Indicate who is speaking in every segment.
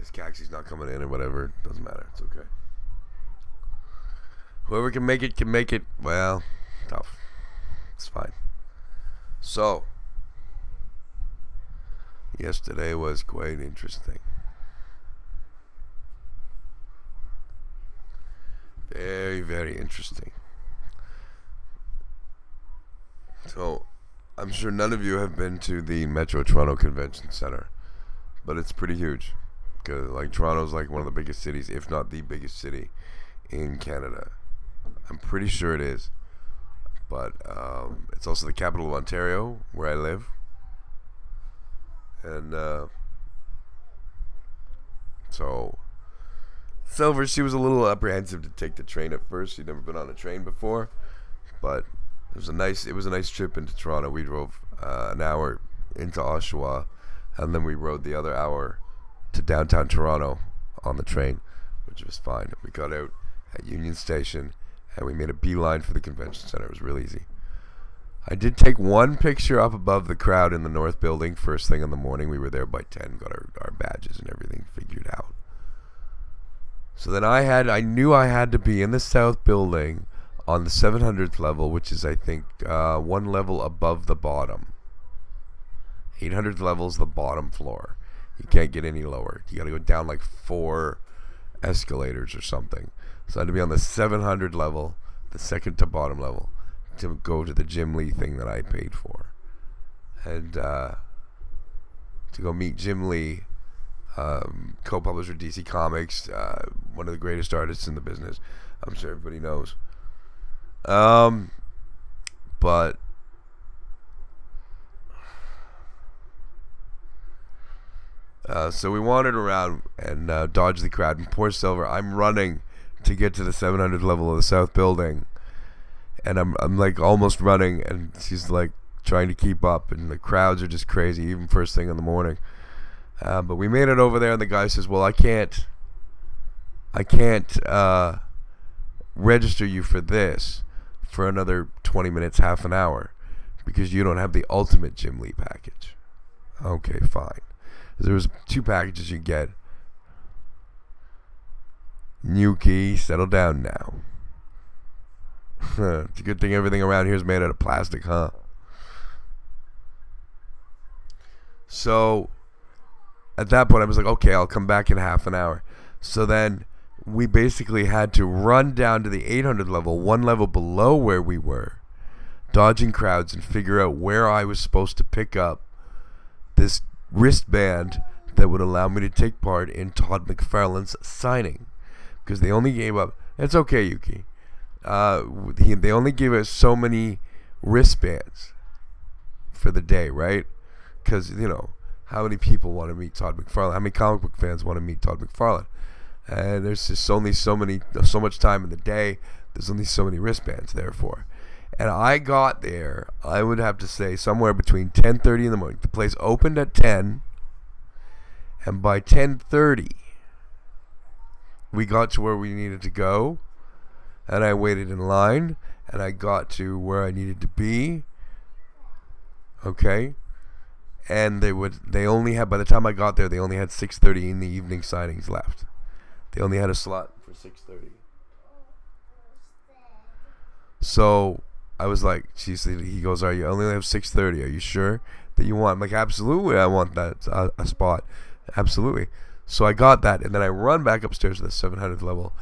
Speaker 1: his taxi's not coming in or whatever. Doesn't matter. It's okay. Whoever can make it can make it. Well, tough. It's fine. So, yesterday was quite interesting. Very, very interesting. So, I'm sure none of you have been to the Metro Toronto Convention Center, but it's pretty huge. Cause like Toronto's like one of the biggest cities, if not the biggest city in Canada. I'm pretty sure it is, but it's also the capital of Ontario, where I live, and so Silver, she was a little apprehensive to take the train at first. She'd never been on a train before, but it was a nice trip into Toronto. We drove an hour into Oshawa, and then we rode the other hour to downtown Toronto on the train, which was fine. We got out at Union Station, and we made a beeline for the convention center. It was real easy. I did take one picture up above the crowd in the North Building first thing in the morning. We were there by 10, got our badges and everything figured out. So then I knew I had to be in the South Building on the 700th level, which is, I think, one level above the bottom. 800th level is the bottom floor. You can't get any lower. You got to go down like 4 escalators or something. So I had to be on the 700 level, the second to bottom level, to go to the Jim Lee thing that I paid for. And to go meet Jim Lee, co-publisher DC Comics, one of the greatest artists in the business. I'm sure everybody knows. But so we wandered around and dodged the crowd. And poor Silver, I'm running to get to the 700 level of the South Building, and I'm like almost running, and she's like trying to keep up, and the crowds are just crazy, even first thing in the morning. But we made it over there, and the guy says, "Well, I can't register you for this for another 20 minutes, half an hour, because you don't have the ultimate Jim Lee package." Okay, fine. There was 2 packages you get. New key, settle down now. It's a good thing everything around here is made out of plastic, huh? So at that point I was like, okay, I'll come back in half an hour. So then we basically had to run down to the 800 level, one level below where we were, dodging crowds, and figure out where I was supposed to pick up this wristband that would allow me to take part in Todd McFarlane's signing. Because they only gave up. It's okay, Yuki. They only gave us so many wristbands for the day, right? Because, you know, how many people want to meet Todd McFarlane? How many comic book fans want to meet Todd McFarlane? And there's just only so much time in the day. There's only so many wristbands, therefore. And I got there, I would have to say, somewhere between 10:30 in the morning. The place opened at 10, and by 10:30, we got to where we needed to go, and I waited in line, and I got to where I needed to be. Okay, and they only had, by the time I got there, they only had 6:30 in the evening signings left. They only had a slot for 6:30. So I was like, he goes, "Are you only have 6:30? Are you sure that you want?" I'm like, "Absolutely, I want that a spot, absolutely." So I got that, and then I run back upstairs to the 700th level,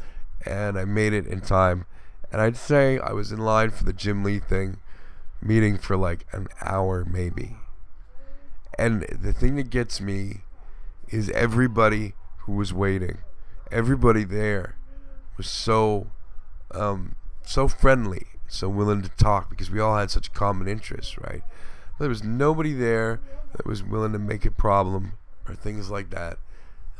Speaker 1: and I made it in time. And I'd say I was in line for the Jim Lee meeting for like an hour maybe. And the thing that gets me is everybody who was waiting, everybody there was so friendly, so willing to talk, because we all had such common interests, right? But there was nobody there that was willing to make a problem or things like that.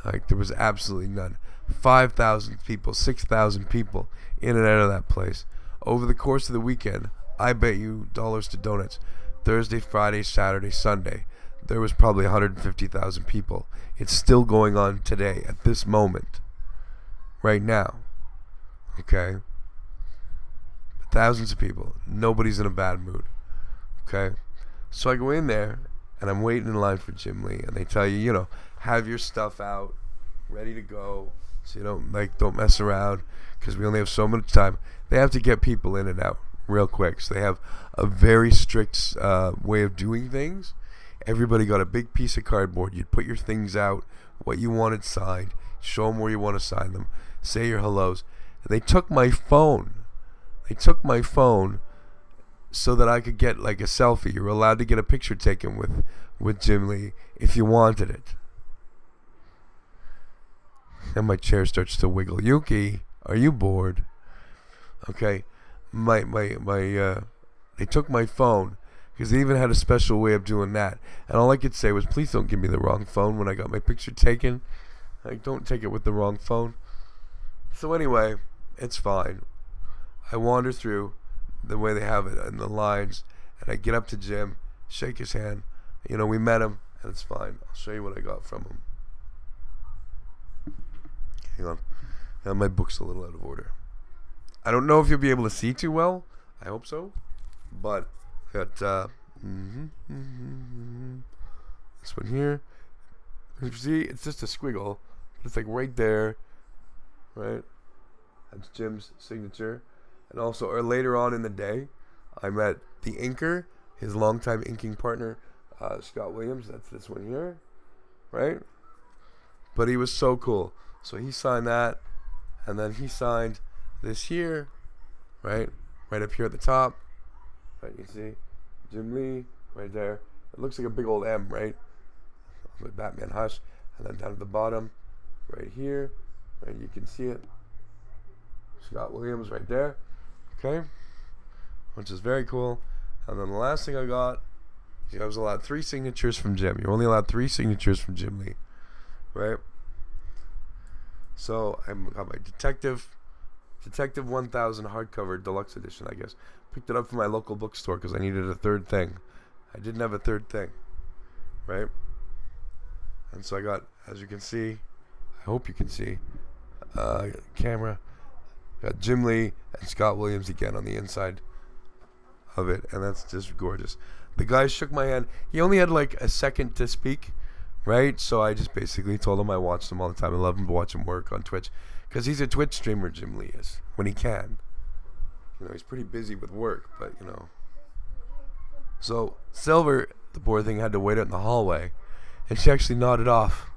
Speaker 1: Like, there was absolutely none. 5,000 people, 6,000 people in and out of that place. Over the course of the weekend, I bet you dollars to donuts, Thursday, Friday, Saturday, Sunday, there was probably 150,000 people. It's still going on today, at this moment, right now. Okay? Thousands of people. Nobody's in a bad mood. Okay? So I go in there, and I'm waiting in line for Jim Lee, and they tell you, have your stuff out, ready to go. So you don't mess around, because we only have so much time. They have to get people in and out real quick. So they have a very strict way of doing things. Everybody got a big piece of cardboard. You'd put your things out, what you wanted signed, show them where you want to sign them, say your hellos. And they took my phone. So that I could get like a selfie. You're allowed to get a picture taken with Jim Lee if you wanted it. And my chair starts to wiggle. Yuki, are you bored? Okay. They took my phone, because they even had a special way of doing that. And all I could say was, please don't give me the wrong phone when I got my picture taken. Like, don't take it with the wrong phone. So anyway, it's fine. I wander through the way they have it in the lines, and I get up to Jim, shake his hand. We met him, and it's fine. I'll show you what I got from him. Hang on. Now my book's a little out of order. I don't know if you'll be able to see too well. I hope so. But I got this one here. You see, it's just a squiggle. It's like right there, right? That's Jim's signature. And also, or later on in the day, I met the inker, his longtime inking partner, Scott Williams. That's this one here, right? But he was so cool. So he signed that, and then he signed this here, right? Right up here at the top. Right, you see Jim Lee right there. It looks like a big old M, right? With Batman Hush. And then down at the bottom, right here, right, you can see it. Scott Williams right there. Okay? Which is very cool. And then the last thing I got, I was allowed 3 signatures from Jim. You're only allowed 3 signatures from Jim Lee. Right? So I got my Detective 1000 hardcover deluxe edition, I guess. Picked it up from my local bookstore because I needed a third thing. I didn't have a third thing, right? And so I got, as you can see, I hope you can see, camera. Got Jim Lee and Scott Williams again on the inside of it, and that's just gorgeous. The guy shook my hand. He only had like a second to speak, right? So I just basically told him I watched him all the time. I love him to watch him work on Twitch, because he's a Twitch streamer, Jim Lee is, when he can. He's pretty busy with work, but So Silver, the poor thing, had to wait out in the hallway, and she actually nodded off.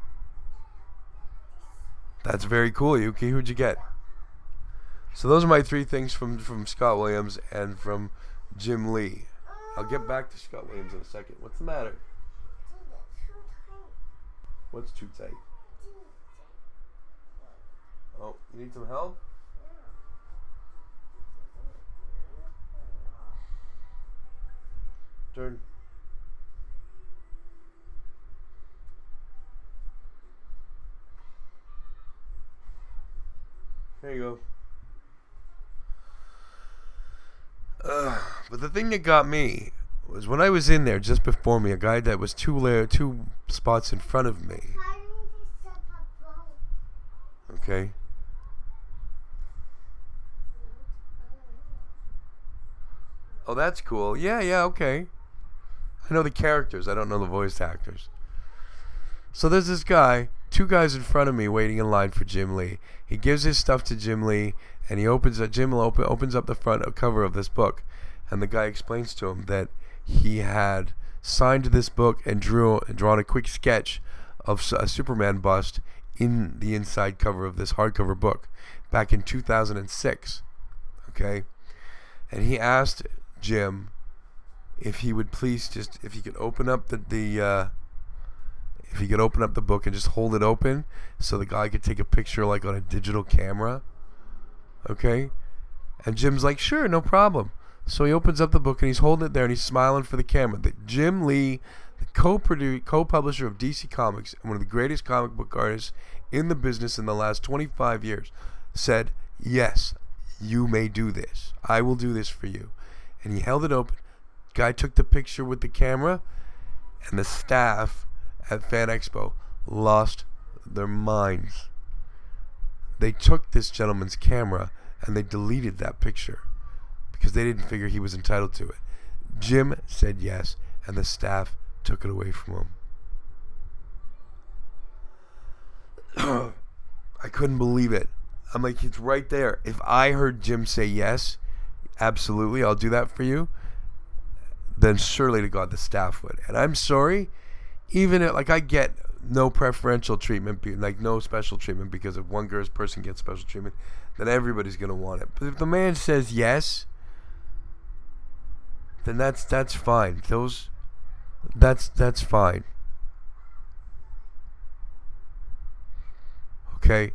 Speaker 1: That's very cool, Yuki. Who'd you get? So those are my 3 things from Scott Williams and from Jim Lee. I'll get back to Scott Williams in a second. What's the matter? What's too tight? Oh, you need some help? Turn. There you go. But the thing that got me was when I was in there just before me, a guy that was 2 spots in front of me. Okay. Oh, that's cool. Yeah, okay. I know the characters. I don't know the voice actors. So there's this guy, 2 guys in front of me waiting in line for Jim Lee. He gives his stuff to Jim Lee, and Jim opens up the front cover of this book, and the guy explains to him that he had signed this book and drawn a quick sketch of a Superman bust in the inside cover of this hardcover book back in 2006. Okay, and he asked Jim if he would please if he could open up if he could open up the book and just hold it open so the guy could take a picture like on a digital camera. Okay, and Jim's like, sure, no problem. So he opens up the book and he's holding it there and he's smiling for the camera. That Jim Lee, the co-publisher of DC Comics and one of the greatest comic book artists in the business in the last 25 years, said, yes, you may do this. I will do this for you. And he held it open. Guy took the picture with the camera, and the staff at FanExpo lost their minds. They took this gentleman's camera and they deleted that picture because they didn't figure he was entitled to it. Jim said yes, and the staff took it away from him. I couldn't believe it. I'm like, it's right there. If I heard Jim say yes, absolutely, I'll do that for you, then surely to God the staff would. And I'm sorry, even if, like, I get no preferential treatment, like no special treatment, because if one person gets special treatment, then everybody's gonna want it. But if the man says yes, then that's fine. That's fine. Okay,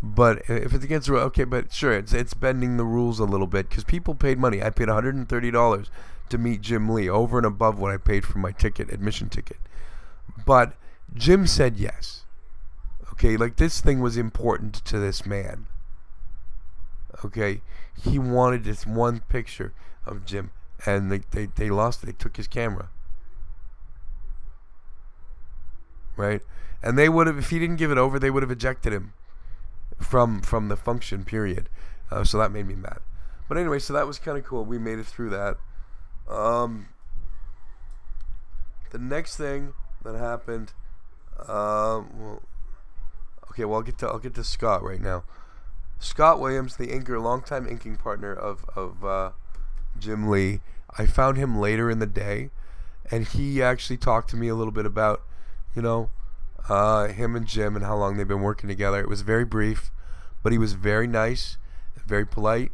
Speaker 1: but if it's against the rule, okay, but sure, it's bending the rules a little bit, because people paid money. I paid $130 to meet Jim Lee, over and above what I paid for my admission ticket. But Jim said yes. Okay, like, this thing was important to this man. Okay, he wanted this one picture of Jim, and they lost it. They took his camera. Right? And they would have, if he didn't give it over, they would have ejected him from the function, period. So that made me mad. But anyway, so that was kind of cool. We made it through that. The next thing that happened, I'll get to Scott right now. Scott Williams, the inker, longtime inking partner of Jim Lee. I found him later in the day, and he actually talked to me a little bit about, him and Jim and how long they've been working together. It was very brief, but he was very nice, very polite,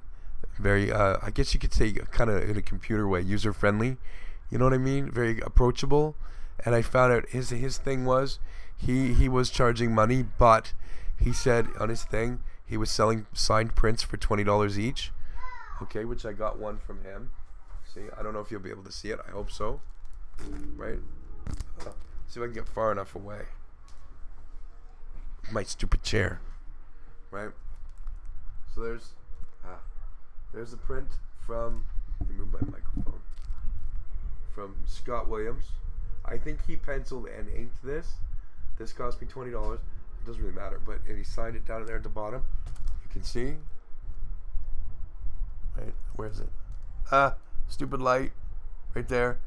Speaker 1: very, I guess you could say, kind of in a computer way, user-friendly. You know what I mean? Very approachable. And I found out his thing was, he was charging money, but he said on his thing, he was selling signed prints for $20 each. Okay, which I got one from him. See, I don't know if you'll be able to see it. I hope so. Right? See if I can get far enough away. My stupid chair. Right? So there's the print from, let me move my microphone, from Scott Williams. I think he penciled and inked this. This cost me $20. It doesn't really matter, but and he signed it down there at the bottom. You can see. Right, where is it? Stupid light. Right there.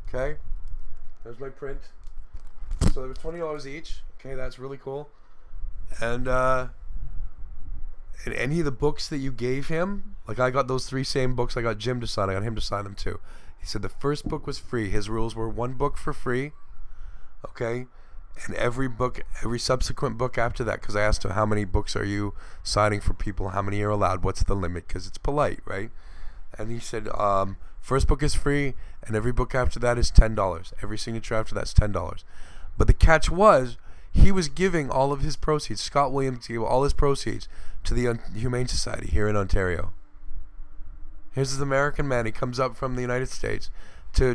Speaker 1: Okay. There's my print. So they were $20 each. Okay, that's really cool. And any of the books that you gave him, like I got those 3 same books I got Jim to sign, I got him to sign them too. He said the first book was free. His rules were 1 book for free. Okay. And every subsequent book after that, because I asked him, how many books are you signing for people? How many are allowed? What's the limit? Because it's polite, right? And he said, first book is free, and every book after that is $10. Every signature after that's $10. But the catch was, he was giving all of his proceeds. Scott Williams gave all his proceeds to the Humane Society here in Ontario. Here's this American man. He comes up from the United States so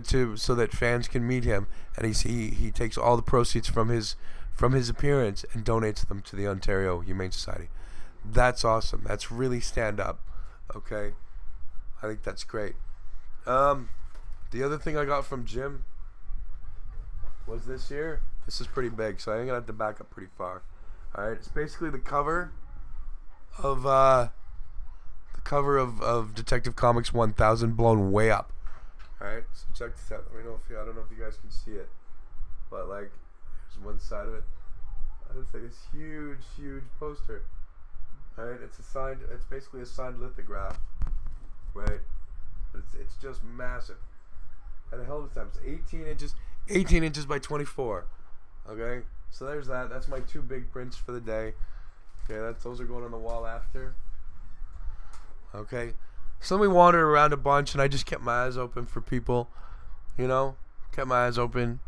Speaker 1: that fans can meet him, and he takes all the proceeds from his appearance and donates them to the Ontario Humane Society. That's awesome. That's really stand up. Okay, I think that's great. The other thing I got from Jim was this here. This is pretty big, so I'm gonna have to back up pretty far. All right, it's basically the cover of Detective Comics 1000 blown way up. Alright, so check this out. I don't know if you guys can see it, but like, there's one side of it. It's like this huge poster. Alright, it's basically a signed lithograph, right? But it's just massive. At a hell of a time. It's 18 inches by 24. Okay, so there's that. That's my 2 big prints for the day. Okay, those are going on the wall after. Okay. So we wandered around a bunch, and I just kept my eyes open for people, kept my eyes open.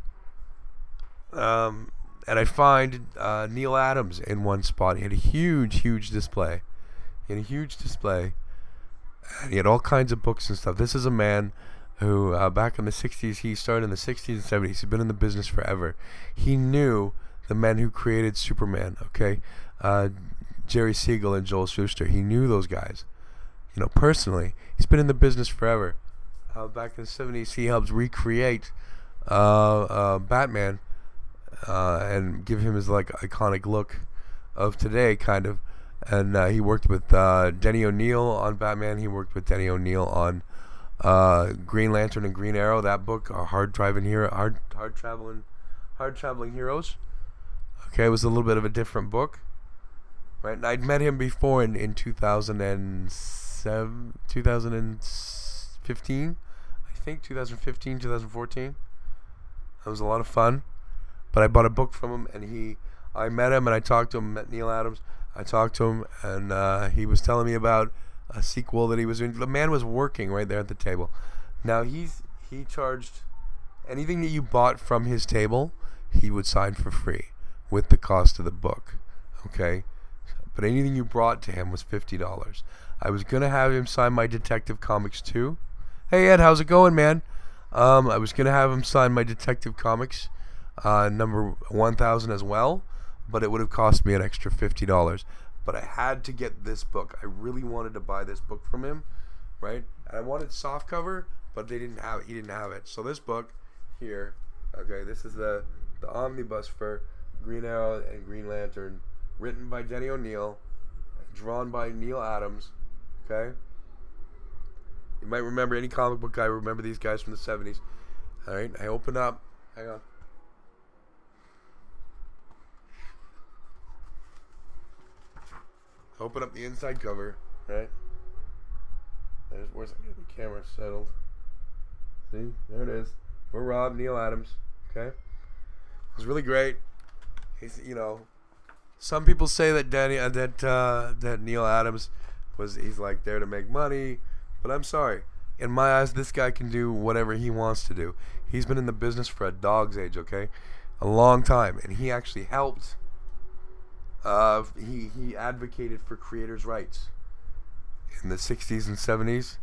Speaker 1: And I find Neil Adams in one spot. He had a huge display. And he had all kinds of books and stuff. This is a man who, back in the 60s, he started in the 60s and 70s. He's been in the business forever. He knew the men who created Superman, okay? Jerry Siegel and Joel Shuster. He knew those guys. Personally, he's been in the business forever. Back in the 70s, he helped recreate Batman and give him his iconic look of today, kind of. And he worked with Denny O'Neil on Batman. He worked with Denny O'Neil on Green Lantern and Green Arrow. That book, Hard Traveling Heroes. Okay, it was a little bit of a different book. right? And I'd met him before in 2007, 2015, I think 2015, 2014. It was a lot of fun. But I bought a book from him, and I met him, and I talked to him. Met Neil Adams. I talked to him, and he was telling me about a sequel that he was doing. The man was working right there at the table. Now he charged anything that you bought from his table, he would sign for free with the cost of the book. Okay, but anything you brought to him was $50. I was gonna have him sign my Detective Comics too. Hey Ed, how's it going, man? I was gonna have him sign my Detective Comics number 1000 as well, but it would have cost me an extra $50. But I had to get this book. I really wanted to buy this book from him, right? And I wanted soft cover, but they didn't have it. He didn't have it. So this book here, okay, this is the omnibus for Green Arrow and Green Lantern, written by Denny O'Neil, drawn by Neil Adams. Okay, you might remember any comic book guy. Remember these guys from the 70s. All right, I open up. Hang on. Open up the inside cover, right? Where's the camera settled? See, there it is. For Rob, Neil Adams. Okay, it's really great. He's, some people say that that Neil Adams he's like there to make money, but I'm sorry. In my eyes, this guy can do whatever he wants to do. He's been in the business for a dog's age, okay, a long time, and he actually helped. He advocated for creators' rights in the 60s and 70s.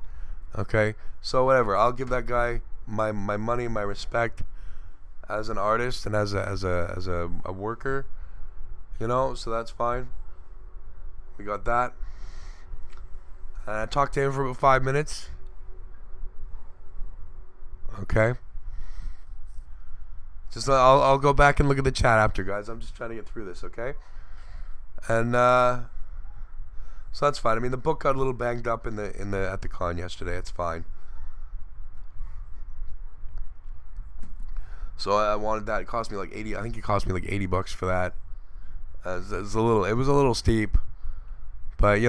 Speaker 1: Okay, so whatever. I'll give that guy my money, my respect as an artist and as a worker. So that's fine. We got that. And I talked to him for about 5 minutes. Okay. Just I'll go back and look at the chat after, guys. I'm just trying to get through this, okay? And so that's fine. I mean, the book got a little banged up at the con yesterday. It's fine. So I wanted that. It cost me like 80. I think it cost me like $80 for that. It was a little steep, but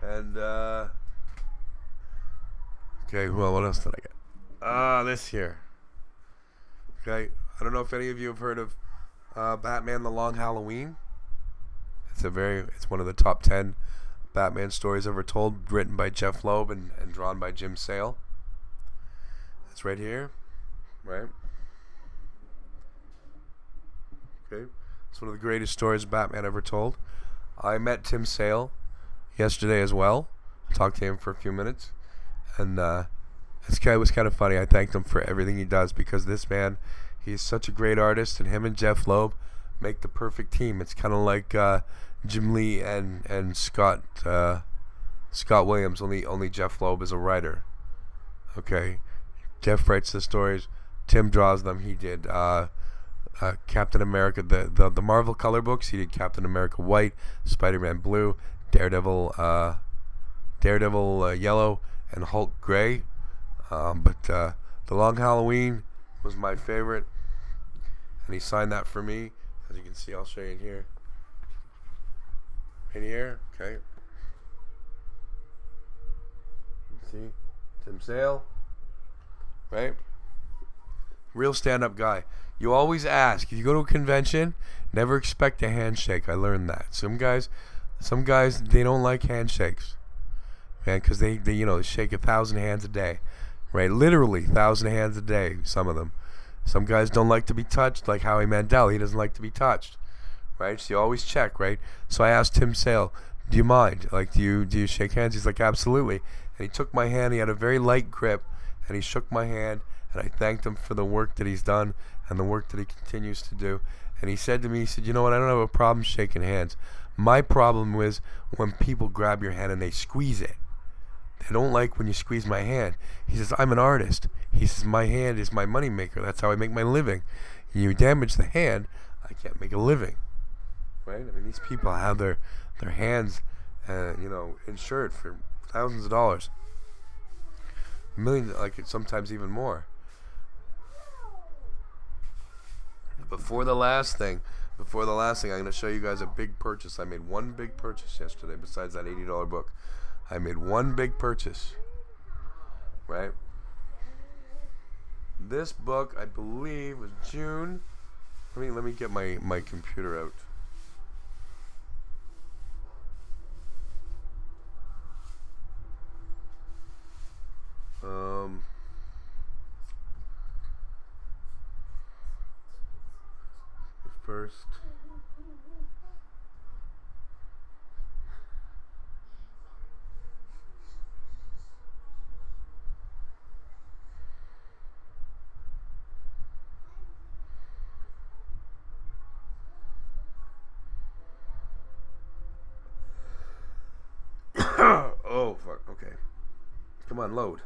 Speaker 1: And okay. Well, what else did I get? This here. Okay. I don't know if any of you have heard of Batman: The Long Halloween. It's one of the top 10 Batman stories ever told, written by Jeff Loeb and drawn by Jim Sale. It's right here, right? Okay. It's one of the greatest stories Batman ever told. I met Tim Sale yesterday as well. I talked to him for a few minutes, and this guy was kind of funny. I thanked him for everything he does, because this man, he's such a great artist, and him and Jeff Loeb make the perfect team. It's kind of like Jim Lee and Scott Williams. Only Jeff Loeb is a writer. Okay, Jeff writes the stories, Tim draws them. He did Captain America, the Marvel color books. He did Captain America White, Spider-Man Blue, Daredevil Yellow, and Hulk Gray. But The Long Halloween was my favorite, and he signed that for me. As you can see, I'll show you in here. In here, okay. See, Tim Sale, right? Real stand-up guy. You always ask, if you go to a convention, never expect a handshake. I learned that. Some guys, they don't like handshakes, man, because they shake 1,000 hands a day, right? Literally 1,000 hands a day. Some of them. Some guys don't like to be touched, like Howie Mandel. He doesn't like to be touched, right? So you always check, right? So I asked Tim Sale, do you mind? Like, do you shake hands? He's like, absolutely. And he took my hand. He had a very light grip, and he shook my hand, and I thanked him for the work that he's done and the work that he continues to do. And he said to me, he said, you know what? I don't have a problem shaking hands. My problem was when people grab your hand and they squeeze it. They don't like when you squeeze my hand. He says, I'm an artist. He says, my hand is my money maker. That's how I make my living. You damage the hand, I can't make a living. Right? I mean, these people have their hands, insured for thousands of dollars. Millions, like sometimes even more. Before the last thing, I'm going to show you guys a big purchase. I made one big purchase yesterday besides that $80 book. I made one big purchase, right? This book, I believe, was June. Let me get my computer out. First. Oh, fuck. Okay. Come on, load.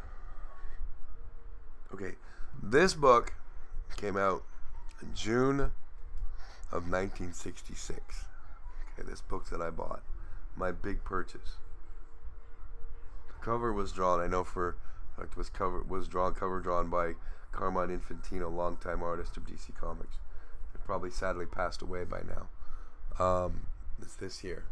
Speaker 1: Okay. This book came out in June of 1966. Okay, this book that I bought. My big purchase. The cover was drawn, I know for fact cover drawn by Carmine Infantino, longtime artist of DC Comics. He probably sadly passed away by now. It's this here.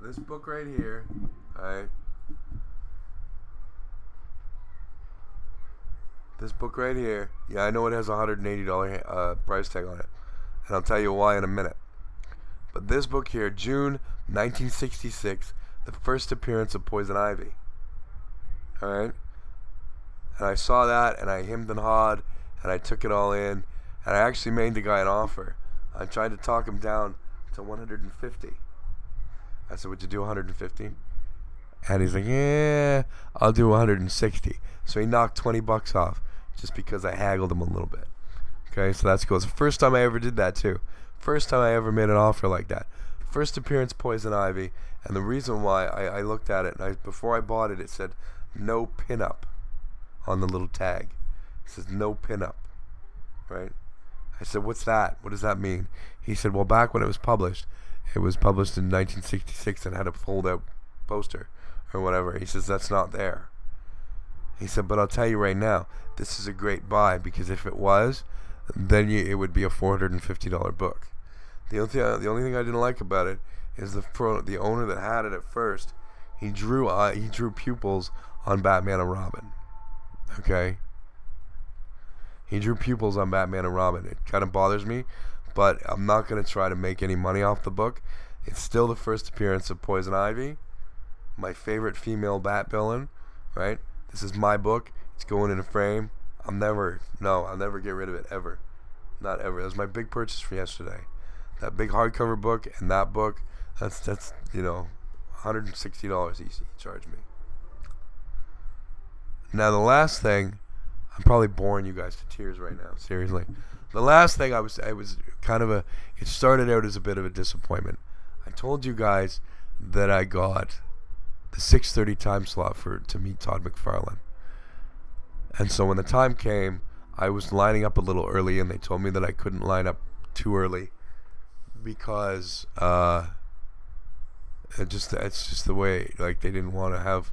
Speaker 1: This book right here, alright. This book right here, yeah, I know it has a $180 price tag on it, and I'll tell you why in a minute. But this book here, June 1966, the first appearance of Poison Ivy. Alright? And I saw that, and I hemmed and hawed, and I took it all in, and I actually made the guy an offer. I tried to talk him down to 150. I said, would you do 150? And he's like, yeah, I'll do 160. So he knocked $20 off just because I haggled him a little bit. Okay, so that's cool. It's the first time I ever did that too. First time I ever made an offer like that. First appearance, Poison Ivy. And the reason why I looked at it, and before I bought it, it said no pinup on the little tag. It says no pinup, right? I said, what's that? What does that mean? He said, well, back when it was published in 1966 and had a fold-out poster or whatever. He says, that's not there. He said, but I'll tell you right now, this is a great buy, because if it was, then it would be a $450 book. The only thing I didn't like about it is the owner that had it at first, he drew pupils on Batman and Robin. Okay? He drew pupils on Batman and Robin. It kind of bothers me, but I'm not going to try to make any money off the book. It's still the first appearance of Poison Ivy, my favorite female Bat villain, right? This is my book. It's going in a frame. I'll never get rid of it, ever. Not ever. That was my big purchase for yesterday. That big hardcover book and that book, that's $160 he charged me. Now the last thing, I'm probably boring you guys to tears right now, seriously. The last thing it started out as a bit of a disappointment. I told you guys that I got the 6:30 time slot to meet Todd McFarlane. And so when the time came, I was lining up a little early, and they told me that I couldn't line up too early because it's just the way, like, they didn't want to have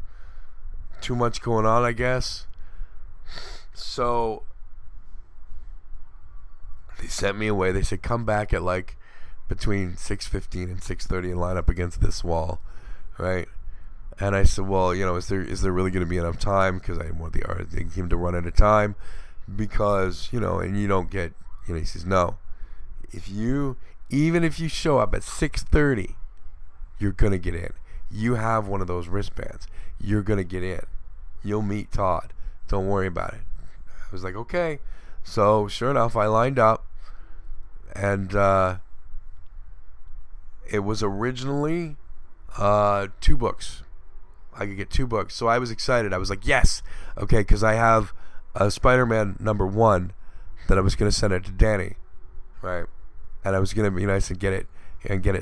Speaker 1: too much going on, I guess. So they sent me away. They said, come back at like between 6:15 and 6:30 and line up against this wall, right? And I said, well, is there really going to be enough time? Because I didn't want him to run out of time, because and you don't get, he says, no, even if you show up at 6:30, you're gonna get in. You have one of those wristbands. You're gonna get in. You'll meet Todd. Don't worry about it. I was like, okay. So sure enough, I lined up, and it was originally 2 books. I could get 2 books, so I was excited. I was like, yes, okay, because I have a Spider-Man #1 that I was gonna send it to Danny, right? And I was gonna be nice and get it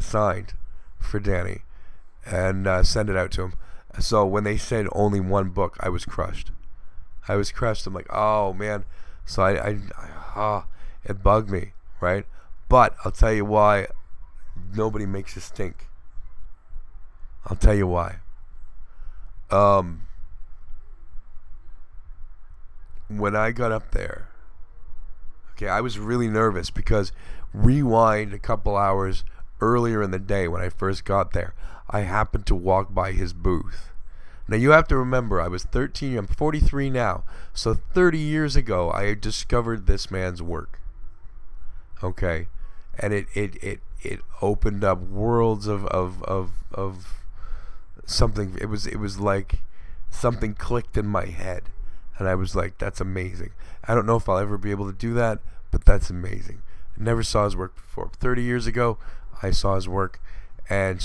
Speaker 1: signed for Danny, and send it out to him. So when they said only 1 book, I was crushed. I'm like, oh man. So it bugged me, right? But I'll tell you why nobody makes a stink. I'll tell you why. Um, when I got up there, okay, I was really nervous because rewind a couple hours earlier in the day when I first got there, I happened to walk by his booth. Now you have to remember, I was 13, I'm 43 now, so 30 years ago I had discovered this man's work. Okay, and it opened up worlds of something. It was like something clicked in my head, and I was like, that's amazing. I don't know if I'll ever be able to do that, but that's amazing. I never saw his work before. 30 years ago, I saw his work, and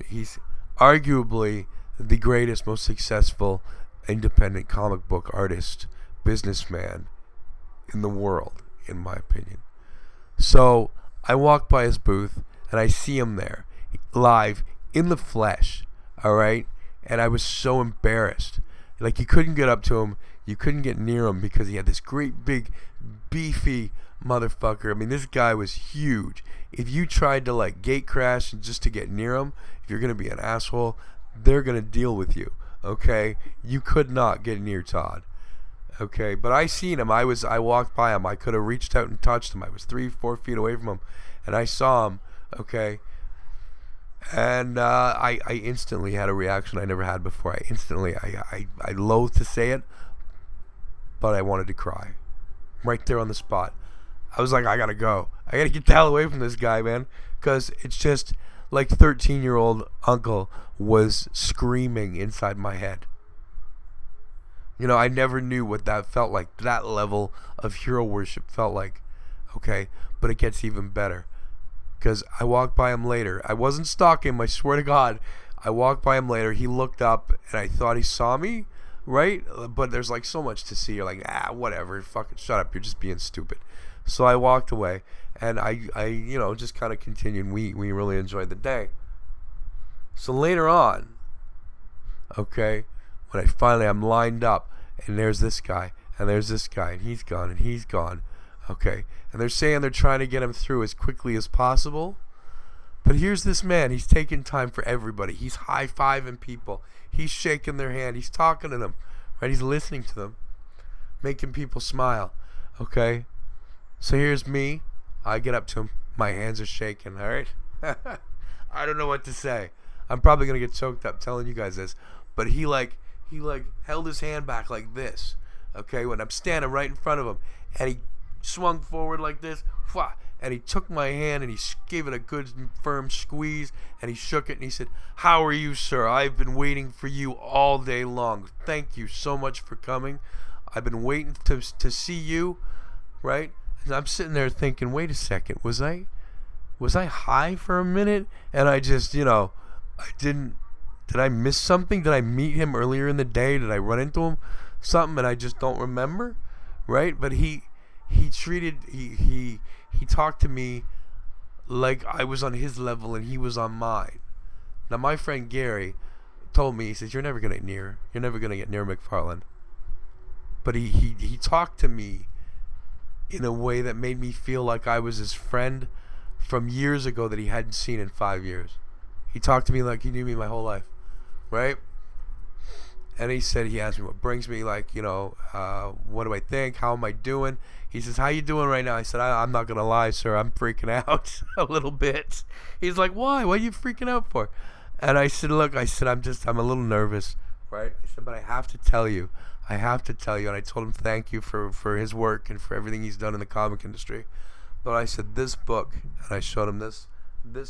Speaker 1: he's arguably the greatest, most successful independent comic book artist, businessman in the world, in my opinion. So I walk by his booth and I see him there, live, in the flesh, alright? And I was so embarrassed. Like, you couldn't get up to him, you couldn't get near him because he had this great big, beefy motherfucker. I mean, this guy was huge. If you tried to, like, gate crash just to get near him, if you're gonna be an asshole, they're gonna deal with you, okay? You could not get near Todd. Okay, but I seen him. I walked by him. I could have reached out and touched him. I was 3-4 feet away from him, and I saw him. Okay, and I instantly had a reaction I never had before. I loathe to say it, but I wanted to cry, right there on the spot. I was like, I gotta go. I gotta get the hell away from this guy, man, because it's just like 13-year-old uncle was screaming inside my head. You know, I never knew what that felt like. That level of hero worship felt like. Okay, but it gets even better. Because I walked by him later. I wasn't stalking him, I swear to God. I walked by him later. He looked up, and I thought he saw me, right? But there's like so much to see. You're like, whatever. Fucking shut up. You're just being stupid. So I walked away, and I you know, just kind of continued. We really enjoyed the day. So later on, okay, when I'm lined up, and there's this guy, and there's this guy, and he's gone, and he's gone, okay, and they're saying they're trying to get him through as quickly as possible, but here's this man, he's taking time for everybody, he's high-fiving people, he's shaking their hand, he's talking to them, right, he's listening to them, making people smile, okay, so here's me, I get up to him, my hands are shaking, alright, I don't know what to say, I'm probably going to get choked up telling you guys this, but he held his hand back like this, okay, when I'm standing right in front of him, and he swung forward like this, and he took my hand and he gave it a good firm squeeze, and he shook it and he said, "How are you, sir? I've been waiting for you all day long. Thank you so much for coming. I've been waiting to see you," right? And I'm sitting there thinking, wait a second, was I high for a minute? And I just, you know, did I miss something? Did I meet him earlier in the day? Did I run into him? Something and I just don't remember, right? But he talked to me like I was on his level and he was on mine. Now my friend Gary told me, he says, you're never gonna get near McFarlane. But he talked to me in a way that made me feel like I was his friend from years ago that he hadn't seen in 5 years. He talked to me like he knew me my whole life, right? And he asked me what brings me, like, you know, what do I think? How am I doing? He says, how you doing right now? I said, I'm not going to lie, sir. I'm freaking out a little bit. He's like, why? What are you freaking out for? And I said, look, I'm a little nervous, right? I said, but I have to tell you. And I told him thank you for his work and for everything he's done in the comic industry. But I said, this book, and I showed him this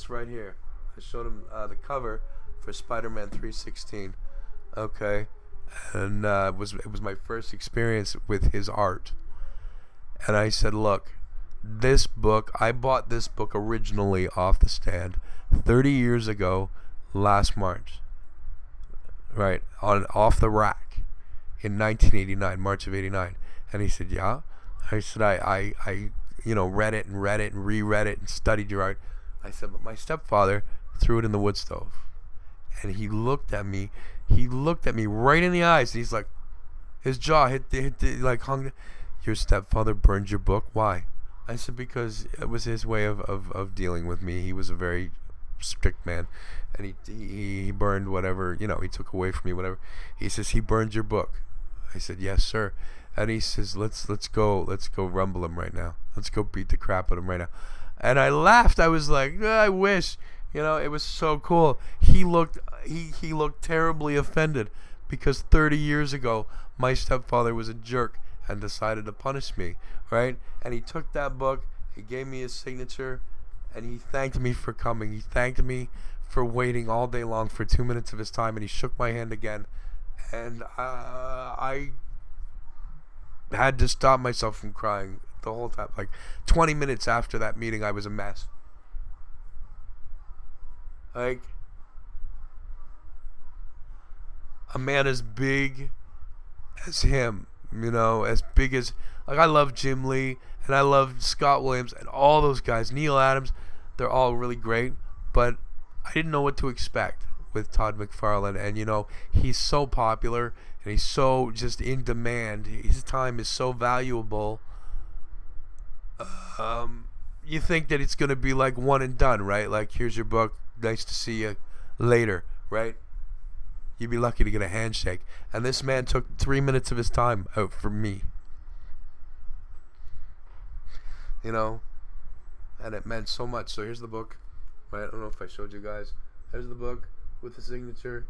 Speaker 1: right here. I showed him the cover for Spider-Man 316. Okay, and it was my first experience with his art. And I said, look, this book, I bought this book originally off the stand 30 years ago, last March, right, off the rack in 1989, March of 89. And he said, yeah. I said, I you know, read it and reread it and studied your art. I said, but my stepfather threw it in the wood stove. And he looked at me right in the eyes, and he's like, his jaw hit like hung. Your stepfather burned your book? Why? I said, because it was his way of dealing with me. He was a very strict man, and he burned whatever, he took away from me whatever. He says, he burned your book. I said, yes, sir. And he says, let's go rumble him right now. Let's go beat the crap out of him right now. And I laughed. I was like, I wish. It was so cool. He looked terribly offended because 30 years ago my stepfather was a jerk and decided to punish me, right? And he took that book, he gave me his signature, and he thanked me for coming. He thanked me for waiting all day long for 2 minutes of his time, and he shook my hand again. And I had to stop myself from crying the whole time. Like 20 minutes after that meeting, I was a mess. Like, a man as big as him, as big as, like, I love Jim Lee and I love Scott Williams and all those guys, Neil Adams, they're all really great, but I didn't know what to expect with Todd McFarlane. And he's so popular and he's so just in demand. His time is so valuable. You think that it's going to be like one and done, right? Like, here's your book, nice to see you later, right? You'd be lucky to get a handshake. And this man took 3 minutes of his time out for me. And it meant so much. So here's the book, right? I don't know if I showed you guys. Here's the book with the signature.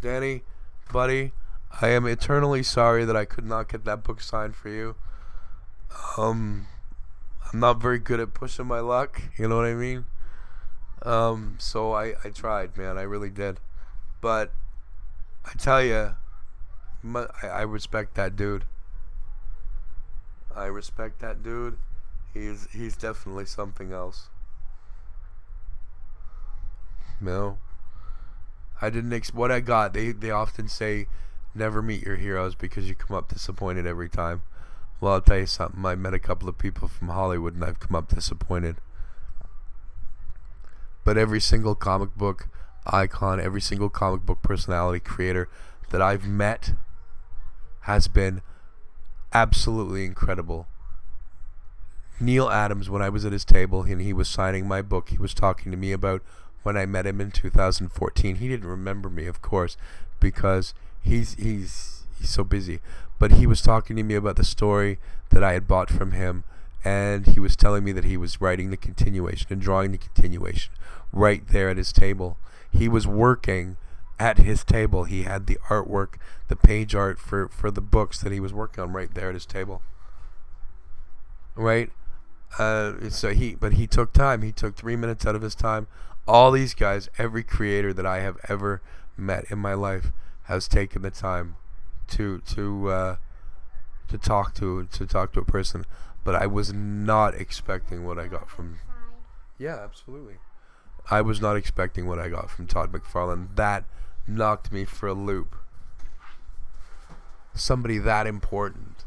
Speaker 1: Danny, buddy, I am eternally sorry that I could not get that book signed for you. I'm not very good at pushing my luck, you know what I mean? So I tried, man, I really did. But I tell you, I respect that dude. I respect that dude. He's definitely something else. I didn't what I got. They often say, never meet your heroes because you come up disappointed every time. Well, I'll tell you something. I met a couple of people from Hollywood and I've come up disappointed. But every single comic book icon, every single comic book personality creator that I've met has been absolutely incredible. Neil Adams, when I was at his table and he was signing my book, he was talking to me about when I met him in 2014. He didn't remember me, of course, because he's so busy. But he was talking to me about the story that I had bought from him, and he was telling me that he was writing the continuation and drawing the continuation right there at his table. He was working at his table. He had the artwork, the page art for the books that he was working on right there at his table. Right? But he took time. He took 3 minutes out of his time. All these guys, every creator that I have ever met in my life has taken the time to talk to a person. But I was not expecting what I got from. Yeah, absolutely. I was not expecting what I got from Todd McFarlane. That knocked me for a loop. Somebody that important,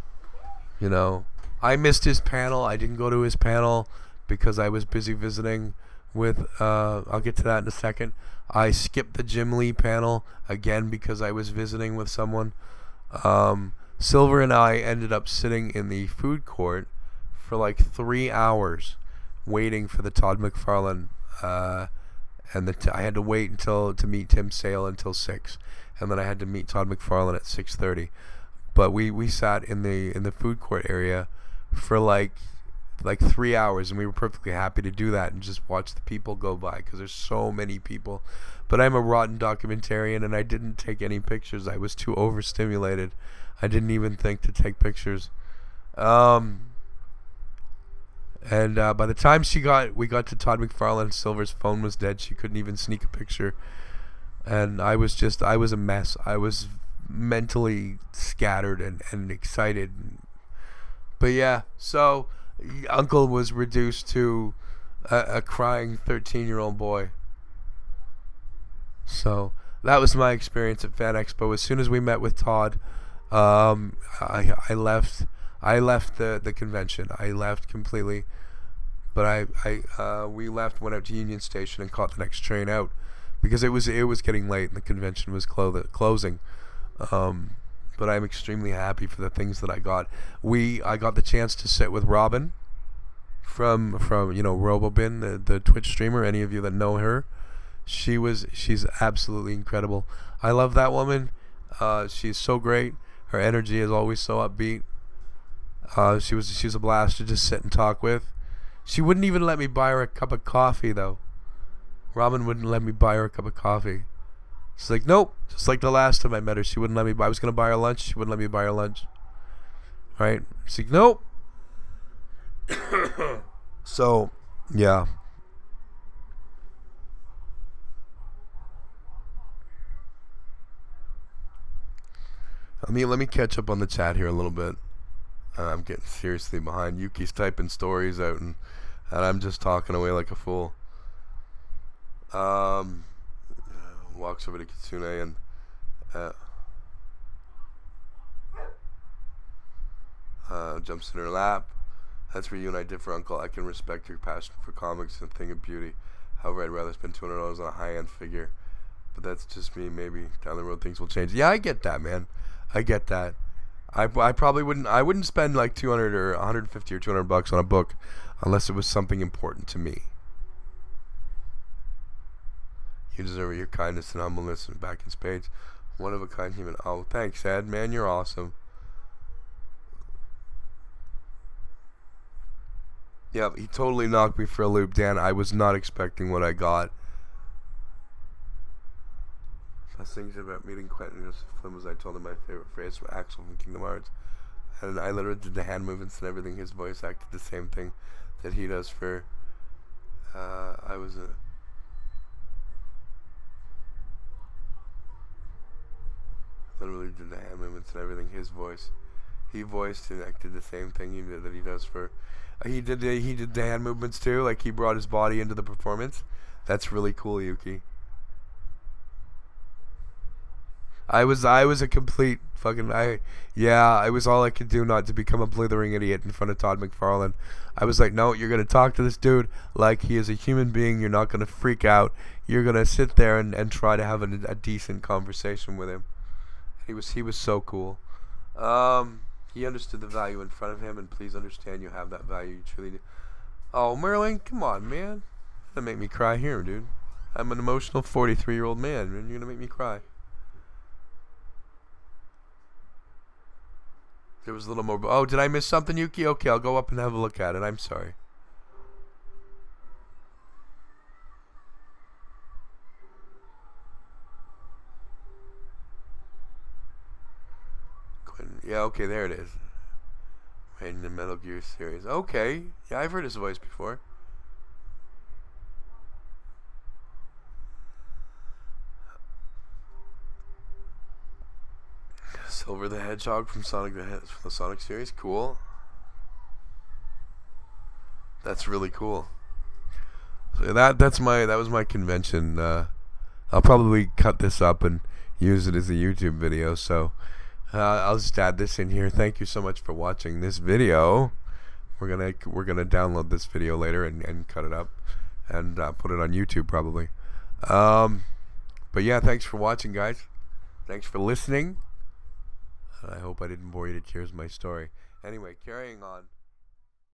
Speaker 1: I missed his panel. I didn't go to his panel because I was busy visiting with, I'll get to that in a second. I skipped the Jim Lee panel again because I was visiting with someone. Silver and I ended up sitting in the food court for like 3 hours waiting for the Todd McFarlane, and I had to wait to meet Tim Sale until 6, and then I had to meet Todd McFarlane at 6:30. But we sat in the food court area for like 3 hours, and we were perfectly happy to do that and just watch the people go by because there's so many people. But I'm a rotten documentarian, and I didn't take any pictures. I was too overstimulated. I didn't even think to take pictures. And by the time we got to Todd McFarlane, Silver's phone was dead. She couldn't even sneak a picture. And I was a mess. I was mentally scattered and excited. But yeah, so Uncle was reduced to a crying 13-year-old boy. So that was my experience at FanExpo. As soon as we met with Todd, I left the convention. I left completely. But we left, went out to Union Station, and caught the next train out because it was getting late and the convention was closing. But I'm extremely happy for the things that I got. I got the chance to sit with Robin from Robobin, the Twitch streamer. Any of you that know her, she's absolutely incredible. I love that woman. She's so great. Her energy is always so upbeat. She's a blast to just sit and talk with. She wouldn't even let me buy her a cup of coffee though. Robin wouldn't let me buy her a cup of coffee. She's like, nope. Just like the last time I met her, she wouldn't let me buy. I was gonna buy her lunch. She wouldn't let me buy her lunch. Right? She's like, nope. So, yeah. Let me catch up on the chat here a little bit. I'm getting seriously behind. Yuki's typing stories out, and I'm just talking away like a fool. Walks over to Kitsune and jumps in her lap. That's where you and I differ, Uncle. I can respect your passion for comics and thing of beauty. However, I'd rather spend $200 on a high-end figure. But that's just me. Maybe down the road things will change. Yeah, I get that, man. I get that. I probably wouldn't. I wouldn't spend like 200 or 150 or 200 bucks on a book unless it was something important to me. You deserve your kindness and humbleness and back in spades. One of a kind human. Oh, thanks, Ed. Man, you're awesome. Yep, he totally knocked me for a loop, Dan. I was not expecting what I got. Best things about meeting Quentin and Joseph Flynn was I told him my favorite phrase from Axel from Kingdom Hearts. And I literally did the hand movements and everything. His voice acted the same thing that he does for... literally did the hand movements and everything. His voice. He voiced and acted the same thing that he does for... He did the hand movements too. Like he brought his body into the performance. That's really cool, Yuki. I was a complete fucking I was all I could do not to become a blithering idiot in front of Todd McFarlane. I was like, no, you're gonna talk to this dude like he is a human being. You're not gonna freak out. You're gonna sit there and try to have a decent conversation with him. He was so cool. He understood the value in front of him, and please understand you have that value. You truly do. Oh, Merlin, come on, man. That make me cry here, dude. I'm an emotional 43-year-old man, and you're gonna make me cry. There was a little more. Oh, did I miss something, Yuki? Okay, I'll go up and have a look at it. I'm sorry. Yeah, okay, there it is. Right in the Metal Gear series. Okay. Yeah, I've heard his voice before. Silver the Hedgehog from the Sonic series. Cool. That's really cool. So that was my convention. I'll probably cut this up and use it as a YouTube video. So I'll just add this in here. Thank you so much for watching this video. We're gonna download this video later and cut it up and put it on YouTube probably. But yeah, thanks for watching, guys. Thanks for listening. I hope I didn't bore you to tears with my story. Anyway, carrying on.